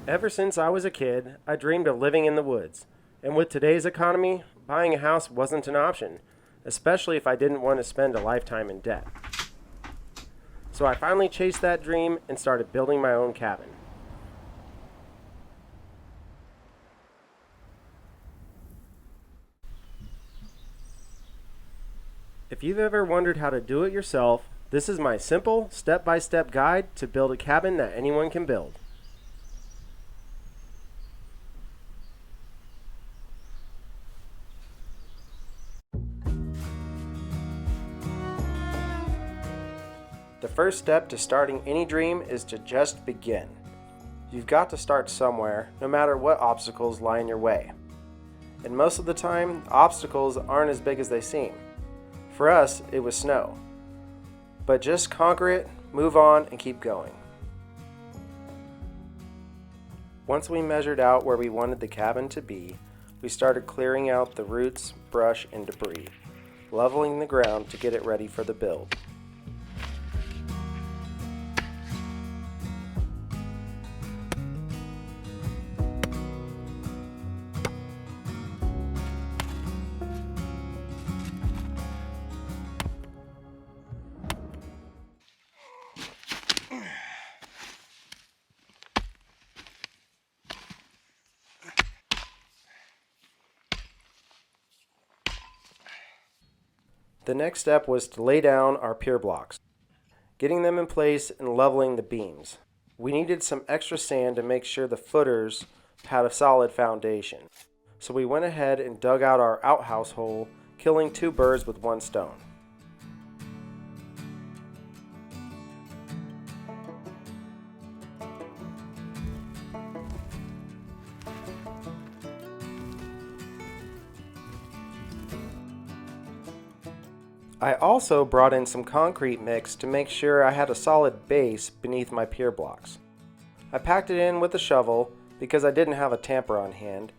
Ever since I was a kid, I dreamed of living in the woods. And with today's economy, buying a house wasn't an option, especially if I didn't want to spend a lifetime in debt. So I finally chased that dream and started building my own cabin. If you've ever wondered how to do it yourself, this is my simple, step-by-step guide to build a cabin that anyone can build. The first step to starting any dream is to just begin. You've got to start somewhere, no matter what obstacles lie in your way. And most of the time, obstacles aren't as big as they seem. For us, it was snow. But just conquer it, move on, and keep going. Once we measured out where we wanted the cabin to be, we started clearing out the roots, brush, and debris, leveling the ground to get it ready for the build. The next step was to lay down our pier blocks, getting them in place and leveling the beams. We needed some extra sand to make sure the footers had a solid foundation. So we went ahead and dug out our outhouse hole, killing two birds with one stone. I also brought in some concrete mix to make sure I had a solid base beneath my pier blocks. I packed it in with a shovel because I didn't have a tamper on hand,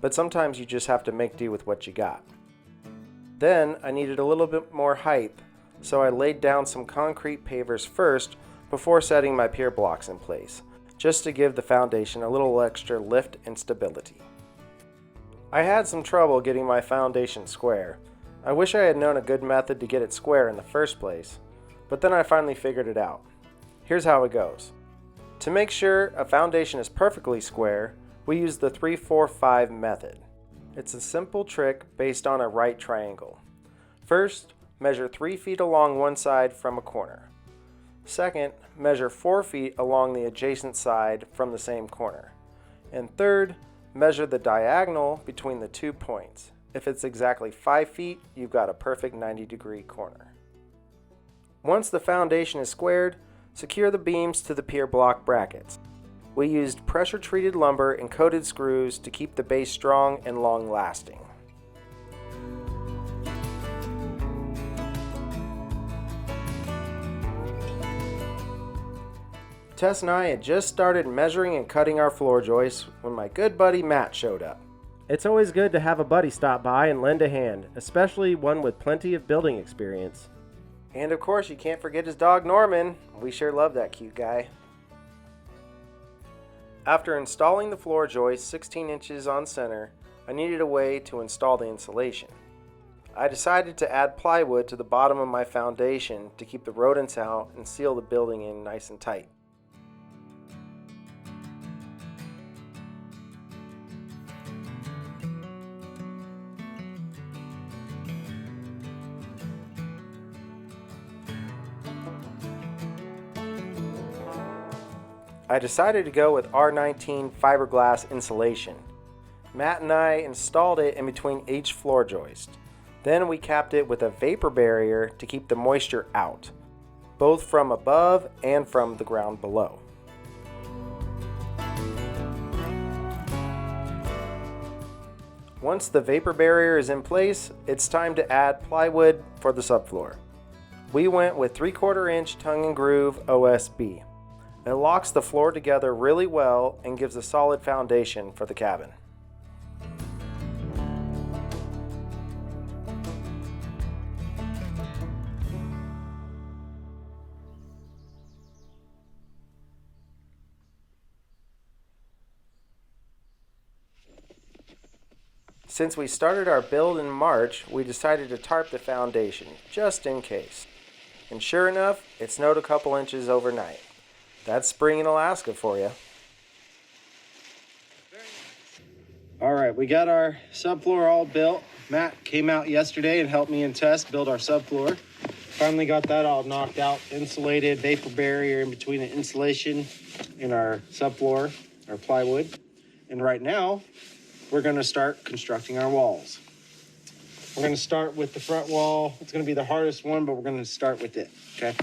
but sometimes you just have to make do with what you got. Then I needed a little bit more height, so I laid down some concrete pavers first before setting my pier blocks in place, just to give the foundation a little extra lift and stability. I had some trouble getting my foundation square. I wish I had known a good method to get it square in the first place, but then I finally figured it out. Here's how it goes. To make sure a foundation is perfectly square, we use the 3-4-5 method. It's a simple trick based on a right triangle. First, measure 3 feet along one side from a corner. Second, measure 4 feet along the adjacent side from the same corner. And third, measure the diagonal between the 2 points. If it's exactly 5 feet, you've got a perfect 90-degree corner. Once the foundation is squared, secure the beams to the pier block brackets. We used pressure-treated lumber and coated screws to keep the base strong and long-lasting. Tess and I had just started measuring and cutting our floor joists when my good buddy Matt showed up. It's always good to have a buddy stop by and lend a hand, especially one with plenty of building experience. And of course, you can't forget his dog Norman. We sure love that cute guy. After installing the floor joist 16 inches on center, I needed a way to install the insulation. I decided to add plywood to the bottom of my foundation to keep the rodents out and seal the building in nice and tight. I decided to go with R19 fiberglass insulation. Matt and I installed it in between each floor joist. Then we capped it with a vapor barrier to keep the moisture out, both from above and from the ground below. Once the vapor barrier is in place, it's time to add plywood for the subfloor. We went with 3/4 inch tongue and groove OSB. It locks the floor together really well and gives a solid foundation for the cabin. Since we started our build in March, we decided to tarp the foundation, just in case. And sure enough, it snowed a couple inches overnight. That's spring in Alaska for you. All right, we got our subfloor all built. Matt came out yesterday and helped me and Tess build our subfloor. Finally got that all knocked out, insulated, vapor barrier in between the insulation and our subfloor, our plywood. And right now, we're gonna start constructing our walls. We're gonna start with the front wall. It's gonna be the hardest one, but we're gonna start with it, okay?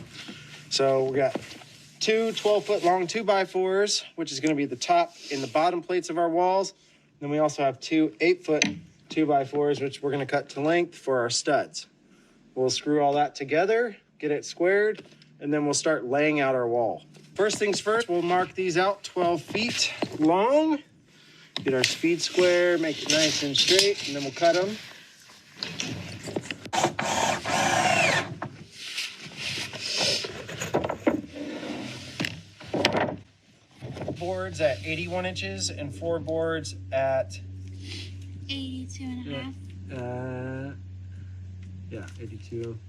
So we got two 12-foot long 2x4s, which is gonna be the top and the bottom plates of our walls. Then we also have two 8-foot 2x4s, which we're gonna cut to length for our studs. We'll screw all that together, get it squared, and then we'll start laying out our wall. First things first, we'll mark these out 12 feet long. Get our speed square, make it nice and straight, and then we'll cut them. Boards at 81 inches and 4 boards at 82 and a half. Yeah, 82.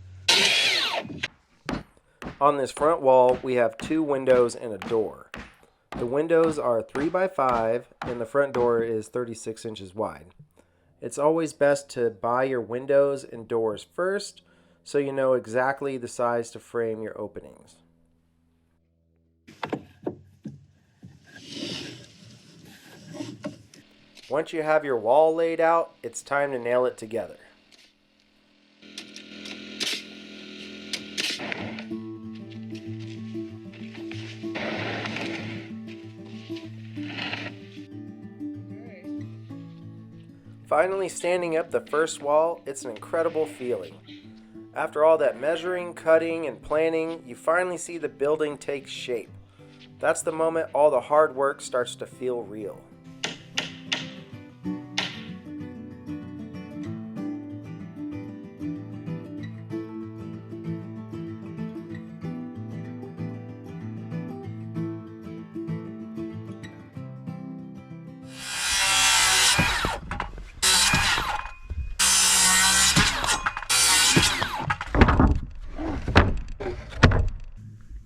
On this front wall, we have 2 windows and a door. The windows are 3x5 and the front door is 36 inches wide. It's always best to buy your windows and doors first so you know exactly the size to frame your openings. Once you have your wall laid out, it's time to nail it together. Finally standing up the first wall, it's an incredible feeling. After all that measuring, cutting, and planning, you finally see the building take shape. That's the moment all the hard work starts to feel real.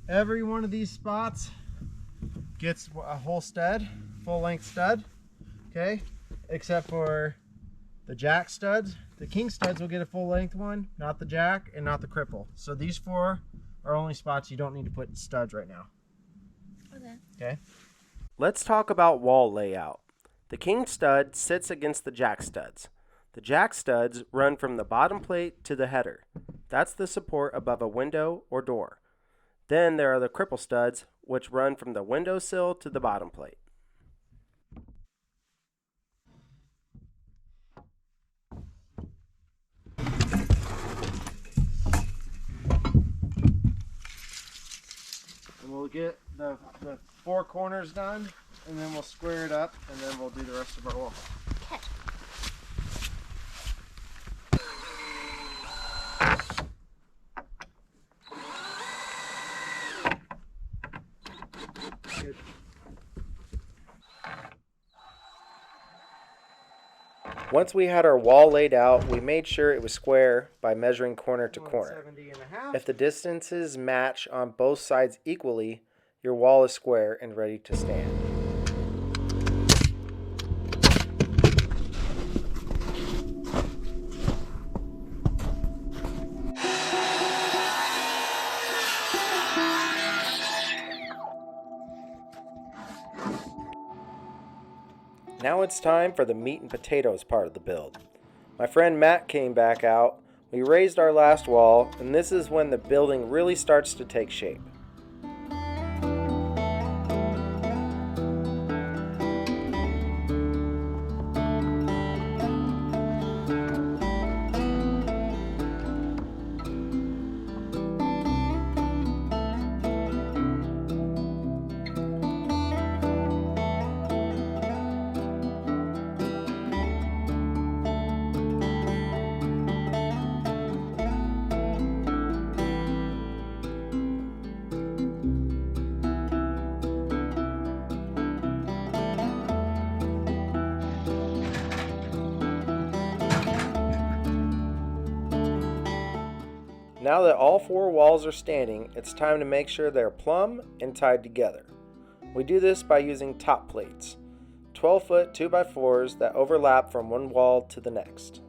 Every one of these spots gets a whole stud, full length stud, okay? Except for the jack studs. The king studs will get a full length one, not the jack and not the cripple. So these 4 are only spots you don't need to put studs right now. Okay. Let's talk about wall layout. The king stud sits against the jack studs. The jack studs run from the bottom plate to the header. That's the support above a window or door. Then there are the cripple studs, which run from the windowsill to the bottom plate. And we'll get the 4 corners done, and then we'll square it up, and then we'll do the rest of our wall. Okay. Once we had our wall laid out, we made sure it was square by measuring corner to corner. If the distances match on both sides equally, your wall is square and ready to stand. Now it's time for the meat and potatoes part of the build. My friend Matt came back out, we raised our last wall, and this is when the building really starts to take shape. Now that all 4 walls are standing, it's time to make sure they're plumb and tied together. We do this by using top plates, 12-foot 2x4s that overlap from one wall to the next.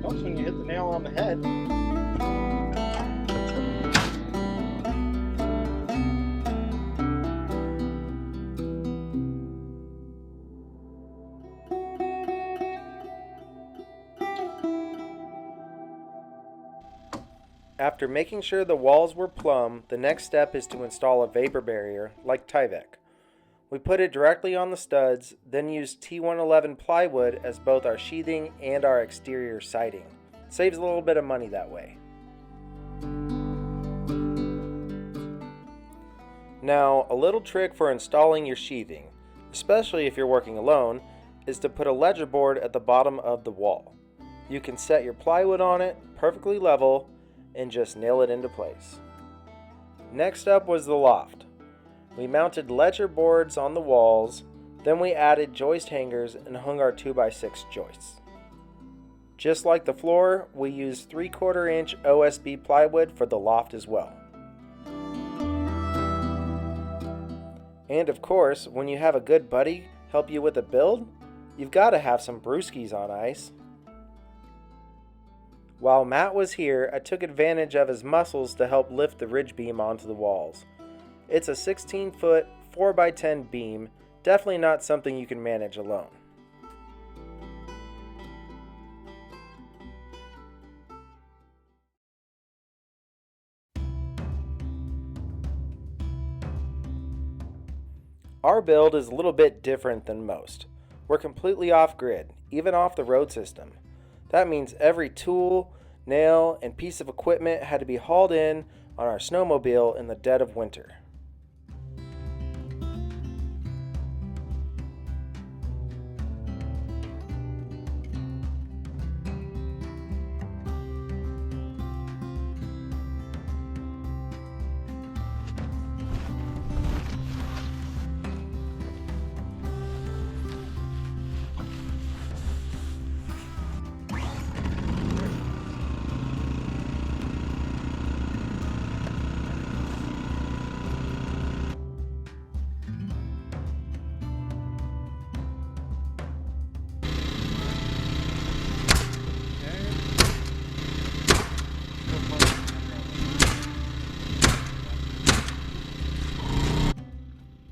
Helps when you hit the nail on the head. After making sure the walls were plumb, the next step is to install a vapor barrier like Tyvek. We put it directly on the studs, then use T111 plywood as both our sheathing and our exterior siding. Saves a little bit of money that way. Now, a little trick for installing your sheathing, especially if you're working alone, is to put a ledger board at the bottom of the wall. You can set your plywood on it, perfectly level, and just nail it into place. Next up was the loft. We mounted ledger boards on the walls, then we added joist hangers and hung our 2x6 joists. Just like the floor, we used 3/4 inch OSB plywood for the loft as well. And of course, when you have a good buddy help you with a build, you've got to have some brewskis on ice. While Matt was here, I took advantage of his muscles to help lift the ridge beam onto the walls. It's a 16-foot 4x10 beam, definitely not something you can manage alone. Our build is a little bit different than most. We're completely off-grid, even off the road system. That means every tool, nail, and piece of equipment had to be hauled in on our snowmobile in the dead of winter.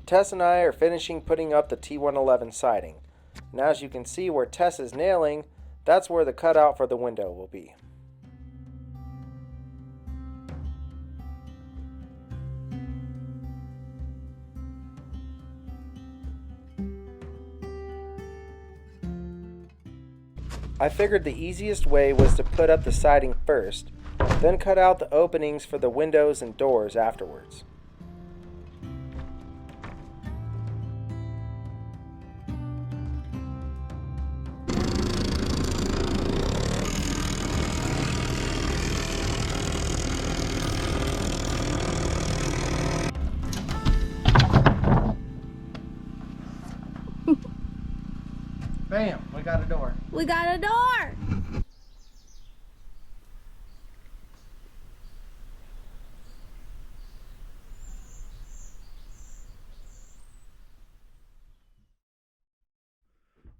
Tess and I are finishing putting up the T111 siding. Now as you can see where Tess is nailing, that's where the cutout for the window will be. I figured the easiest way was to put up the siding first, then cut out the openings for the windows and doors afterwards. Bam, we got a door. We got a door!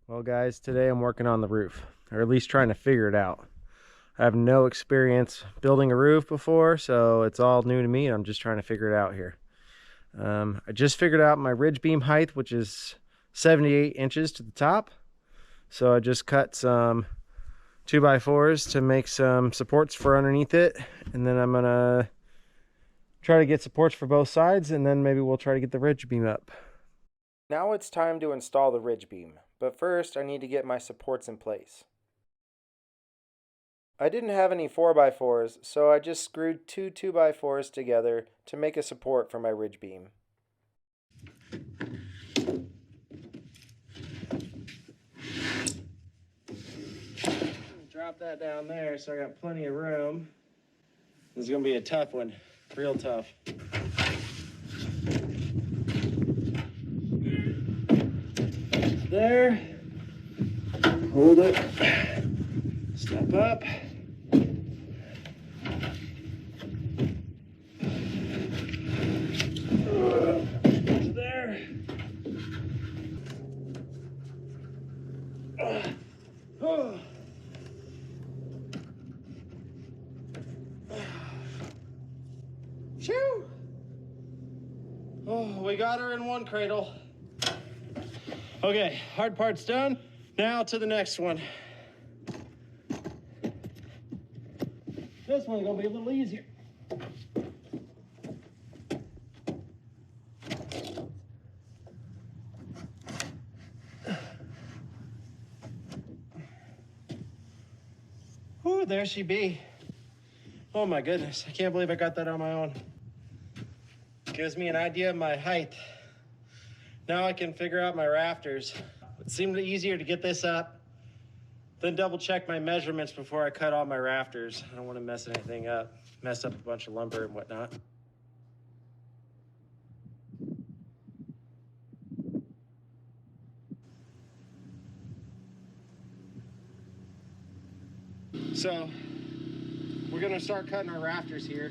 Well guys, today I'm working on the roof, or at least trying to figure it out. I have no experience building a roof before, so it's all new to me and I'm just trying to figure it out here. I just figured out my ridge beam height, which is 78 inches to the top. So I just cut some 2x4s to make some supports for underneath it. And then I'm gonna try to get supports for both sides, and then maybe we'll try to get the ridge beam up. Now it's time to install the ridge beam, but first I need to get my supports in place. I didn't have any 4x4s, so I just screwed two 2x4s together to make a support for my ridge beam. drop that down there so I got plenty of room. This is gonna be a tough one, real tough. There, hold it, step up. There. Shoo! Oh, we got her in one cradle. Okay, hard part's done. Now to the next one. This one's gonna be a little easier. Ooh, there she be. Oh my goodness, I can't believe I got that on my own. Gives me an idea of my height. Now I can figure out my rafters. It seemed easier to get this up, then double check my measurements before I cut all my rafters. I don't want to mess anything up, mess up a bunch of lumber and whatnot. So, we're gonna start cutting our rafters here.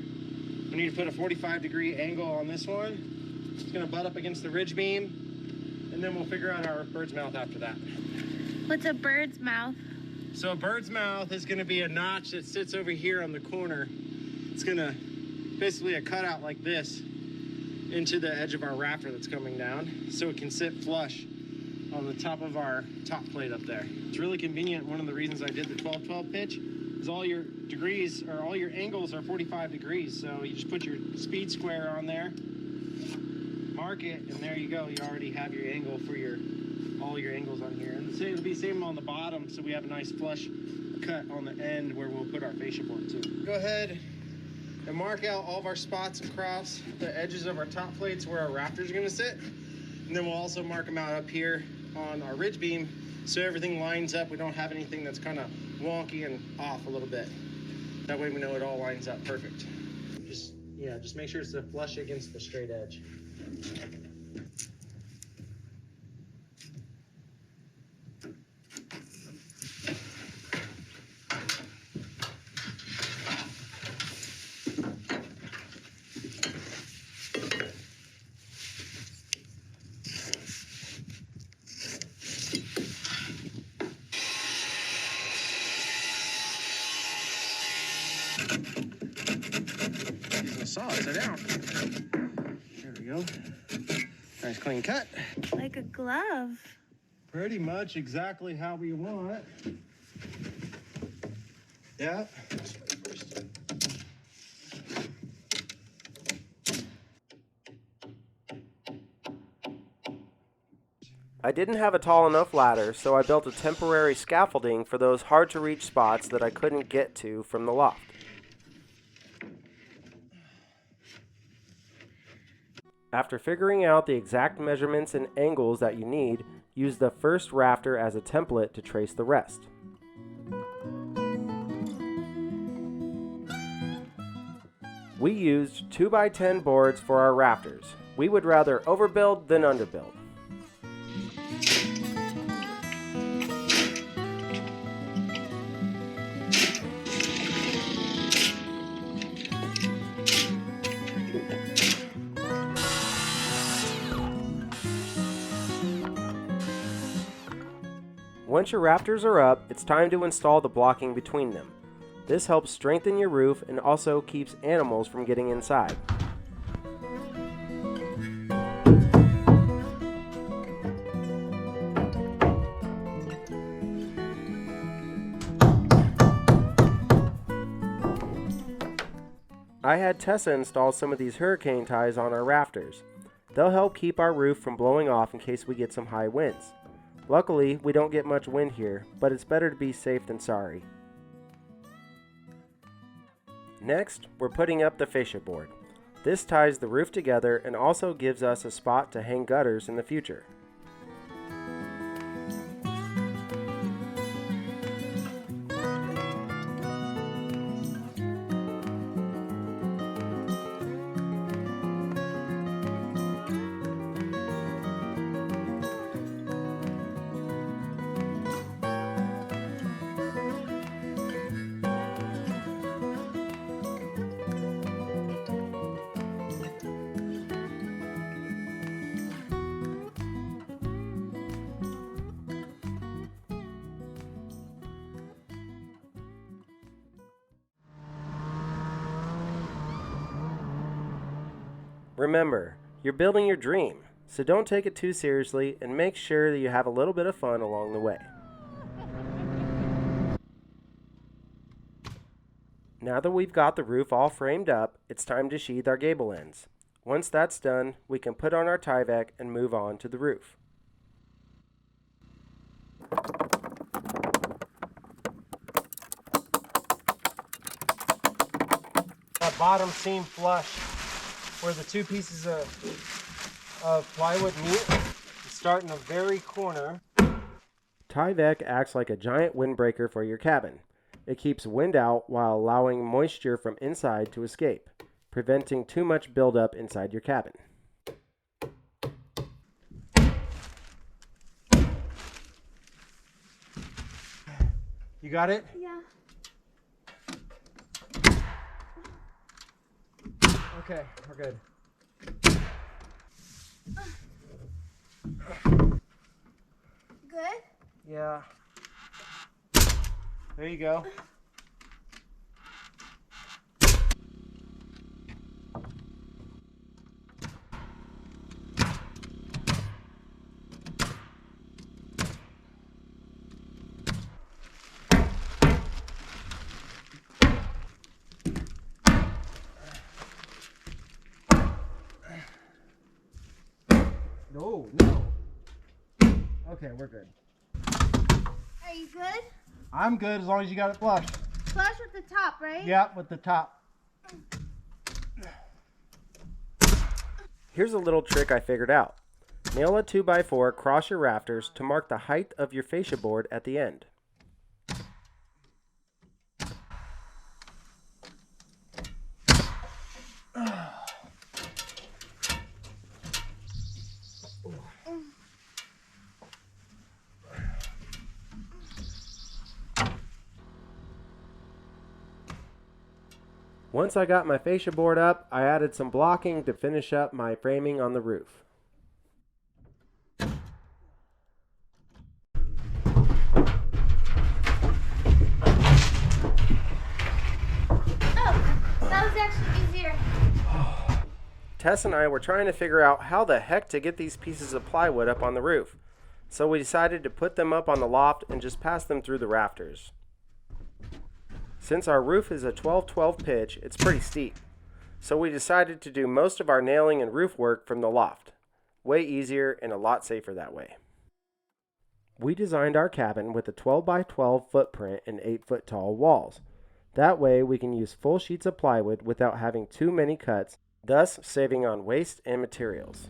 We need to put a 45-degree angle on this one. It's gonna butt up against the ridge beam, and then we'll figure out our bird's mouth after that. What's a bird's mouth? So a bird's mouth is gonna be a notch that sits over here on the corner. It's gonna basically a cutout like this into the edge of our rafter that's coming down, so it can sit flush on the top of our top plate up there. It's really convenient. One of the reasons I did the 12-12 pitch is all your degrees or all your angles are 45 degrees. So you just put your speed square on there, mark it, and there you go. You already have your angle for all your angles on here. And it'll be the same on the bottom, so we have a nice flush cut on the end where we'll put our fascia board too. Go ahead and mark out all of our spots across the edges of our top plates where our rafters are gonna sit. And then we'll also mark them out up here on our ridge beam so everything lines up. We don't have anything that's kind of wonky and off a little bit. That way we know it all lines up perfect. Just make sure it's flush against the straight edge. Saw it, sit down. There we go. Nice clean cut. Like a glove. Pretty much exactly how we want. Yeah. I didn't have a tall enough ladder, so I built a temporary scaffolding for those hard-to-reach spots that I couldn't get to from the loft. After figuring out the exact measurements and angles that you need, use the first rafter as a template to trace the rest. We used 2x10 boards for our rafters. We would rather overbuild than underbuild. Once your rafters are up, it's time to install the blocking between them. This helps strengthen your roof and also keeps animals from getting inside. I had Tessa install some of these hurricane ties on our rafters. They'll help keep our roof from blowing off in case we get some high winds. Luckily, we don't get much wind here, but it's better to be safe than sorry. Next, we're putting up the fascia board. This ties the roof together and also gives us a spot to hang gutters in the future. Remember, you're building your dream, so don't take it too seriously and make sure that you have a little bit of fun along the way. Now that we've got the roof all framed up, it's time to sheathe our gable ends. Once that's done, we can put on our Tyvek and move on to the roof. That bottom seam flush where the two pieces of plywood meet is starting the very corner. Tyvek acts like a giant windbreaker for your cabin. It keeps wind out while allowing moisture from inside to escape, preventing too much buildup inside your cabin. You got it? Yeah. Okay, we're good. Good? Yeah. There you go. No. Okay, we're good. Are you good? I'm good as long as you got it flush. Flush with the top, right? Yep, with the top. Here's a little trick I figured out. Nail a 2x4 across your rafters to mark the height of your fascia board at the end. Once I got my fascia board up, I added some blocking to finish up my framing on the roof. Oh, that was actually easier. Tess and I were trying to figure out how the heck to get these pieces of plywood up on the roof, so we decided to put them up on the loft and just pass them through the rafters. Since our roof is a 12-12 pitch, it's pretty steep, so we decided to do most of our nailing and roof work from the loft. Way easier and a lot safer that way. We designed our cabin with a 12x12 footprint and 8-foot tall walls. That way we can use full sheets of plywood without having too many cuts, thus saving on waste and materials.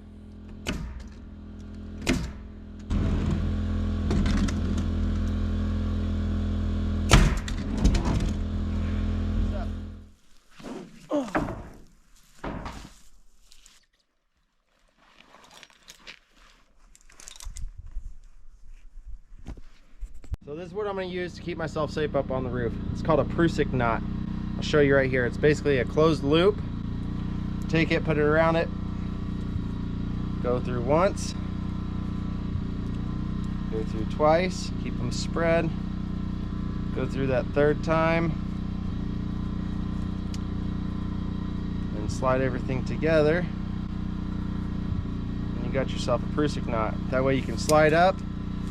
So this is what I'm going to use to keep myself safe up on the roof. It's called a Prusik knot. I'll show you right here. It's basically a closed loop. Take it, put it around it, go through once, go through twice, keep them spread, go through that third time, and slide everything together, and you got yourself a Prusik knot. That way you can slide up,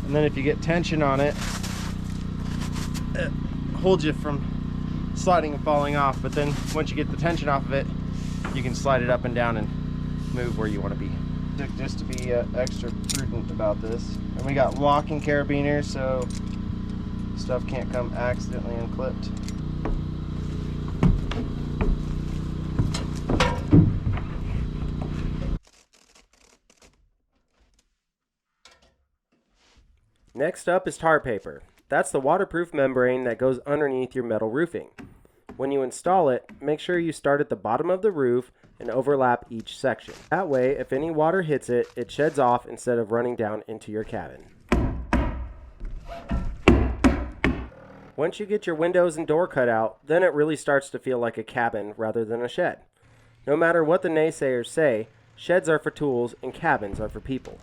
and then if you get tension on it, it holds you from sliding and falling off. But then once you get the tension off of it, you can slide it up and down and move where you want to be. Just to be extra prudent about this. And we got locking carabiners, so stuff can't come accidentally unclipped. Next up is tar paper. That's the waterproof membrane that goes underneath your metal roofing. When you install it, make sure you start at the bottom of the roof and overlap each section. That way, if any water hits it, it sheds off instead of running down into your cabin. Once you get your windows and door cut out, then it really starts to feel like a cabin rather than a shed. No matter what the naysayers say, sheds are for tools and cabins are for people.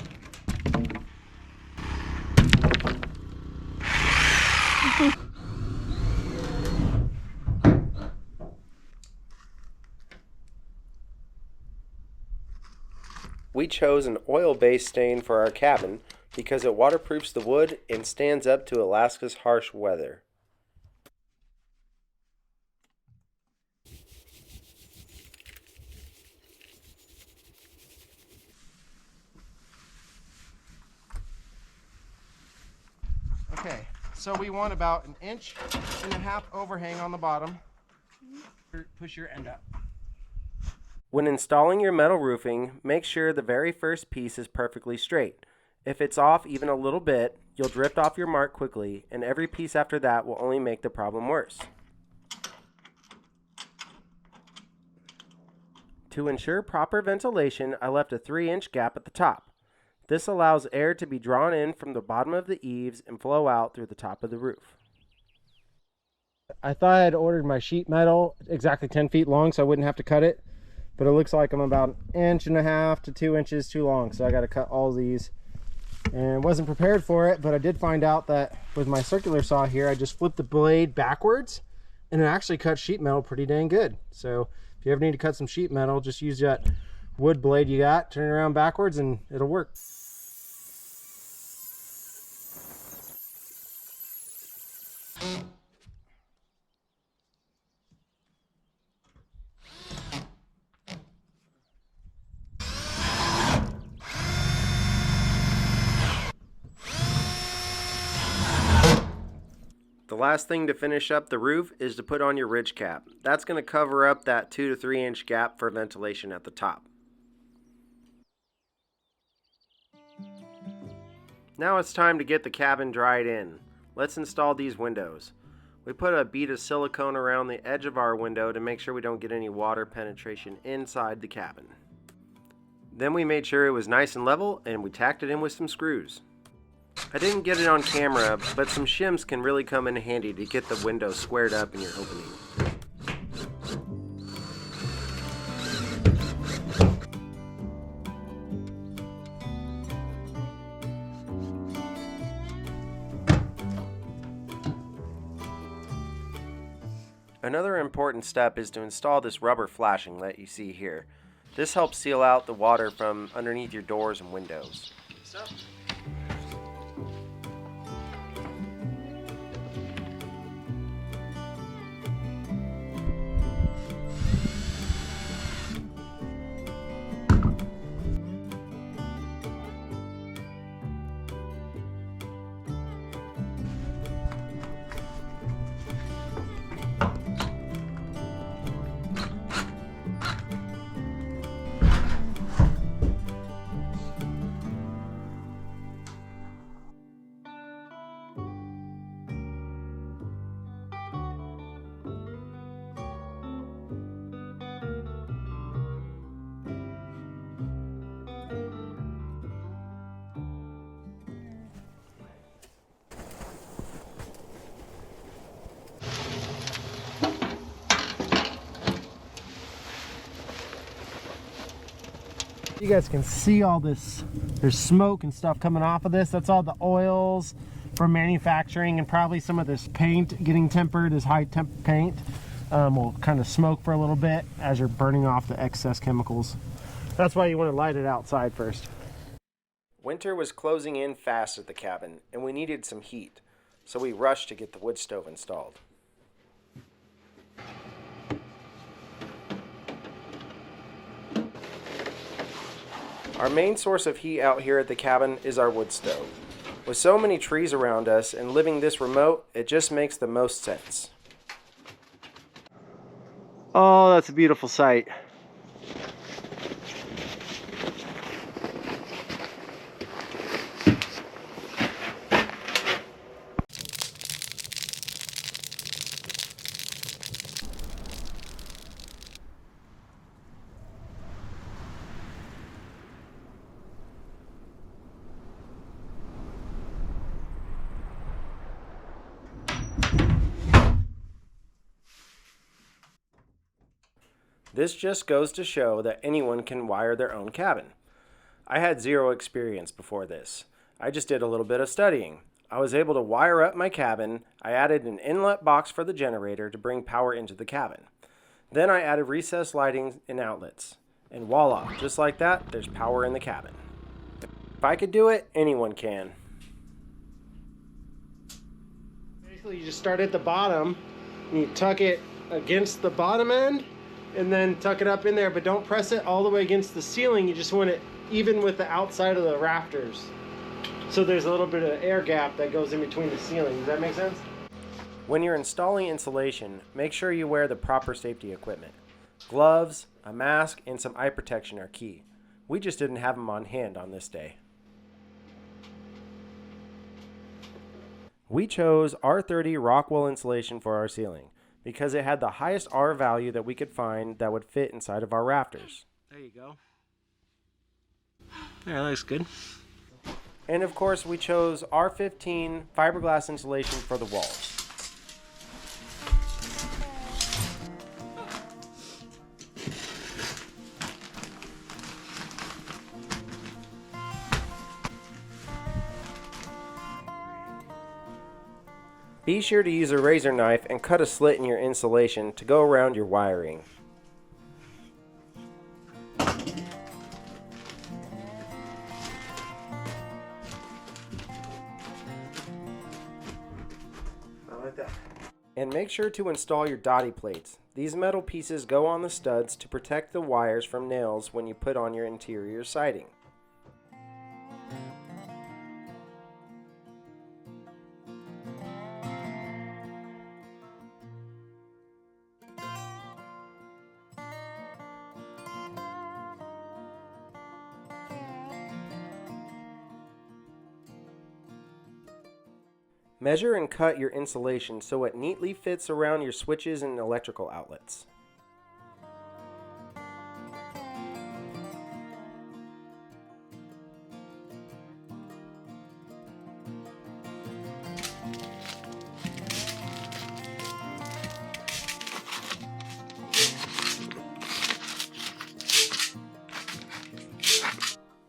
We chose an oil-based stain for our cabin because it waterproofs the wood and stands up to Alaska's harsh weather. Okay, so we want about 1.5 inch overhang on the bottom. Push your end up. When installing your metal roofing, make sure the very first piece is perfectly straight. If it's off even a little bit, you'll drift off your mark quickly, and every piece after that will only make the problem worse. To ensure proper ventilation, I left a 3-inch gap at the top. This allows air to be drawn in from the bottom of the eaves and flow out through the top of the roof. I thought I had ordered my sheet metal exactly 10 feet long so I wouldn't have to cut it, but it looks like I'm about 1.5 to 2 inches too long, so I got to cut all these. And wasn't prepared for it, but I did find out that with my circular saw here, I just flipped the blade backwards and it actually cut sheet metal pretty dang good. So if you ever need to cut some sheet metal, just use that wood blade you got, turn it around backwards, and it'll work. The last thing to finish up the roof is to put on your ridge cap. That's going to cover up that 2 to 3 inch gap for ventilation at the top. Now it's time to get the cabin dried in. Let's install these windows. We put a bead of silicone around the edge of our window to make sure we don't get any water penetration inside the cabin. Then we made sure it was nice and level and we tacked it in with some screws. I didn't get it on camera, but some shims can really come in handy to get the window squared up in your opening. Another important step is to install this rubber flashing that you see here. This helps seal out the water from underneath your doors and windows. You guys can see all this, there's smoke and stuff coming off of this. That's all the oils from manufacturing, and probably some of this paint getting tempered, this high temp paint will kind of smoke for a little bit as you're burning off the excess chemicals. That's why you want to light it outside first. Winter was closing in fast at the cabin and we needed some heat, so we rushed to get the wood stove installed. Our main source of heat out here at the cabin is our wood stove. With so many trees around us and living this remote, it just makes the most sense. Oh, that's a beautiful sight. This just goes to show that anyone can wire their own cabin. I had zero experience before this. I just did a little bit of studying. I was able to wire up my cabin. I added an inlet box for the generator to bring power into the cabin. Then I added recessed lighting and outlets. And voila, just like that, there's power in the cabin. If I could do it, anyone can. Basically, you just start at the bottom, and you tuck it against the bottom end, and then tuck it up in there, but don't press it all the way against the ceiling. You just want it even with the outside of the rafters. So there's a little bit of air gap that goes in between the ceiling. Does that make sense? When you're installing insulation, make sure you wear the proper safety equipment. Gloves, a mask, and some eye protection are key. We just didn't have them on hand on this day. We chose R30 Rockwell insulation for our ceiling because it had the highest R value that we could find that would fit inside of our rafters. There you go. Yeah, that looks good. And of course, we chose R15 fiberglass insulation for the walls. Be sure to use a razor knife and cut a slit in your insulation to go around your wiring. Like that. And make sure to install your dotty plates. These metal pieces go on the studs to protect the wires from nails when you put on your interior siding. Measure and cut your insulation so it neatly fits around your switches and electrical outlets.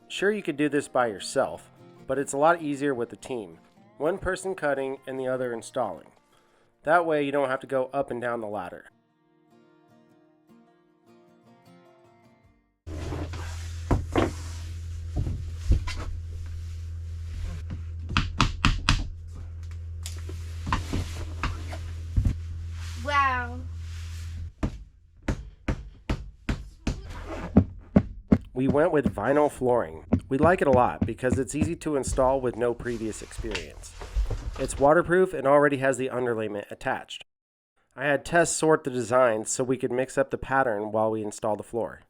Sure, you could do this by yourself, but it's a lot easier with a team. One person cutting and the other installing. That way you don't have to go up and down the ladder. Wow. We went with vinyl flooring. We like it a lot because it's easy to install with no previous experience. It's waterproof and already has the underlayment attached. I had Tess sort the designs so we could mix up the pattern while we install the floor.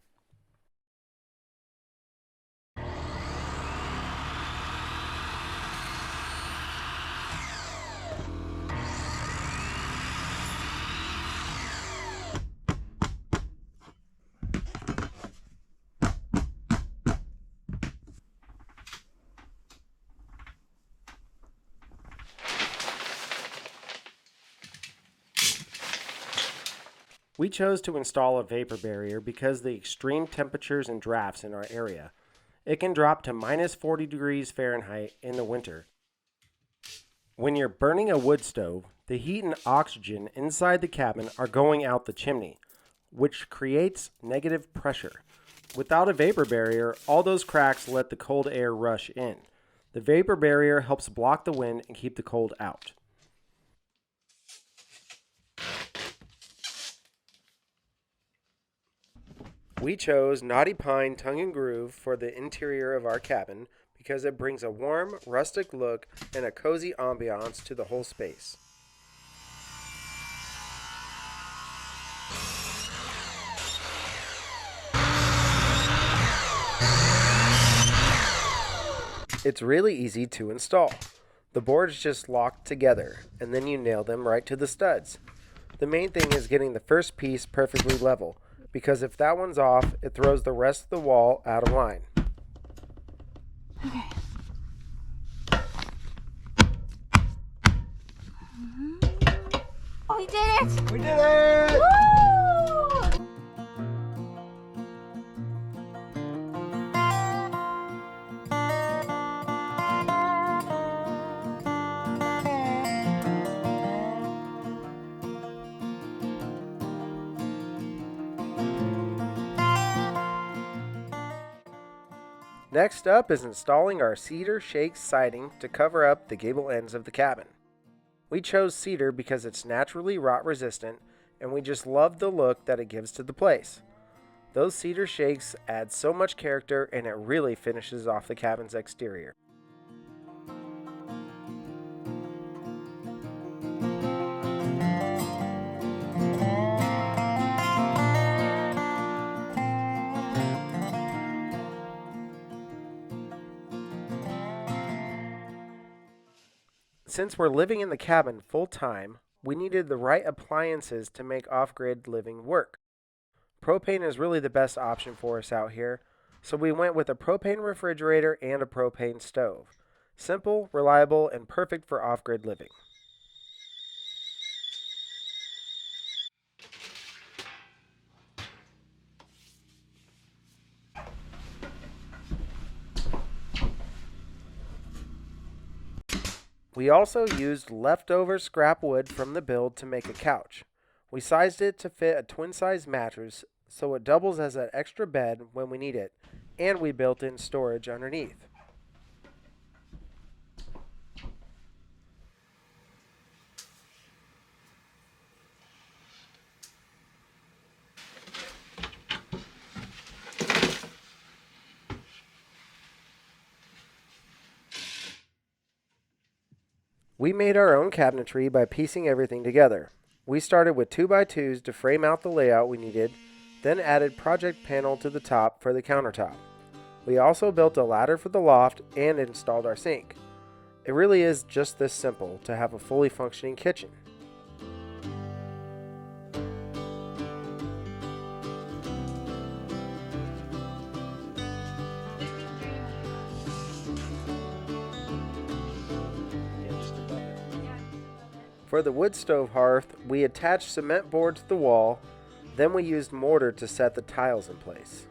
We chose to install a vapor barrier because of the extreme temperatures and drafts in our area. It can drop to minus 40 degrees Fahrenheit in the winter. When you're burning a wood stove, the heat and oxygen inside the cabin are going out the chimney, which creates negative pressure. Without a vapor barrier, all those cracks let the cold air rush in. The vapor barrier helps block the wind and keep the cold out. We chose Knotty Pine Tongue and Groove for the interior of our cabin because it brings a warm, rustic look and a cozy ambiance to the whole space. It's really easy to install. The boards just lock together, and then you nail them right to the studs. The main thing is getting the first piece perfectly level, because if that one's off, it throws the rest of the wall out of line. Okay. Oh, we did it! We did it! Woo! Next up is installing our cedar shake siding to cover up the gable ends of the cabin. We chose cedar because it's naturally rot resistant and we just love the look that it gives to the place. Those cedar shakes add so much character and it really finishes off the cabin's exterior. Since we're living in the cabin full time, we needed the right appliances to make off-grid living work. Propane is really the best option for us out here, so we went with a propane refrigerator and a propane stove. Simple, reliable, and perfect for off-grid living. We also used leftover scrap wood from the build to make a couch. We sized it to fit a twin-size mattress so it doubles as an extra bed when we need it, and we built in storage underneath. We made our own cabinetry by piecing everything together. We started with 2x2s to frame out the layout we needed, then added project panel to the top for the countertop. We also built a ladder for the loft and installed our sink. It really is just this simple to have a fully functioning kitchen. For the wood stove hearth, we attached cement board to the wall, then we used mortar to set the tiles in place.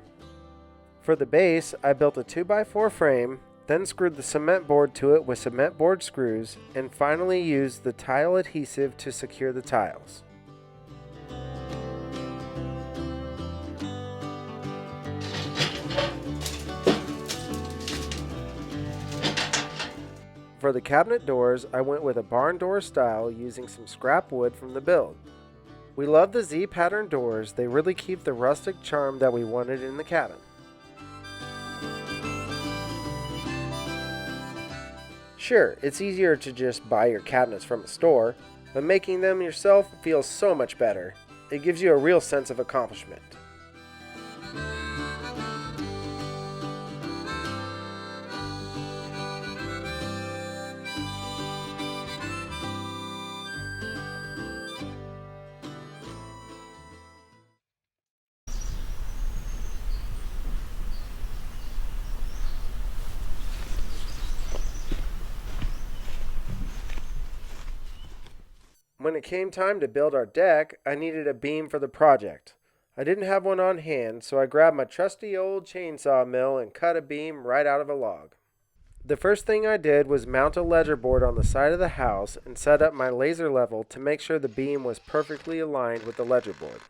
For the base, I built a 2x4 frame, then screwed the cement board to it with cement board screws, and finally used the tile adhesive to secure the tiles. For the cabinet doors, I went with a barn door style using some scrap wood from the build. We love the Z-pattern doors, they really keep the rustic charm that we wanted in the cabin. Sure, it's easier to just buy your cabinets from a store, but making them yourself feels so much better. It gives you a real sense of accomplishment. When it came time to build our deck, I needed a beam for the project. I didn't have one on hand, so I grabbed my trusty old chainsaw mill and cut a beam right out of a log. The first thing I did was mount a ledger board on the side of the house and set up my laser level to make sure the beam was perfectly aligned with the ledger board.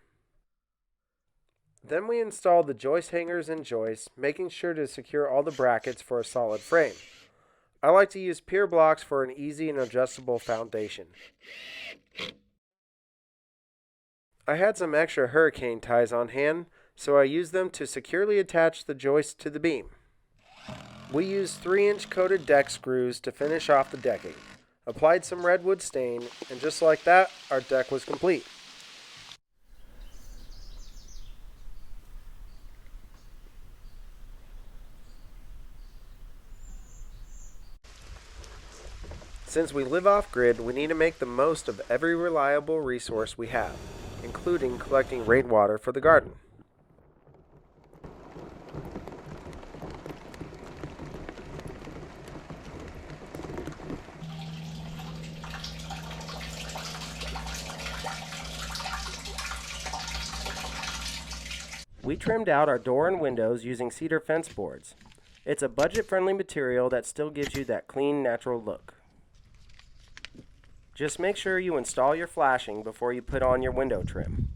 Then we installed the joist hangers and joists, making sure to secure all the brackets for a solid frame. I like to use pier blocks for an easy and adjustable foundation. I had some extra hurricane ties on hand, so I used them to securely attach the joist to the beam. We used 3-inch coated deck screws to finish off the decking, applied some redwood stain, and just like that, our deck was complete. Since we live off-grid, we need to make the most of every reliable resource we have, including collecting rainwater for the garden. We trimmed out our door and windows using cedar fence boards. It's a budget-friendly material that still gives you that clean, natural look. Just make sure you install your flashing before you put on your window trim.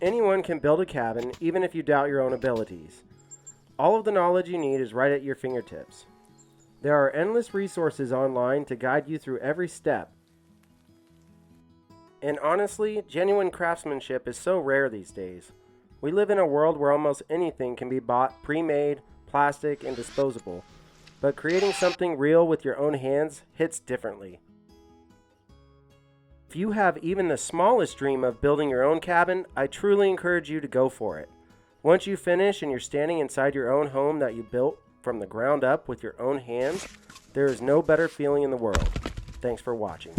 Anyone can build a cabin, even if you doubt your own abilities. All of the knowledge you need is right at your fingertips. There are endless resources online to guide you through every step. And honestly, genuine craftsmanship is so rare these days. We live in a world where almost anything can be bought pre-made, plastic, and disposable. But creating something real with your own hands hits differently. If you have even the smallest dream of building your own cabin, I truly encourage you to go for it. Once you finish and you're standing inside your own home that you built from the ground up with your own hands, there is no better feeling in the world. Thanks for watching.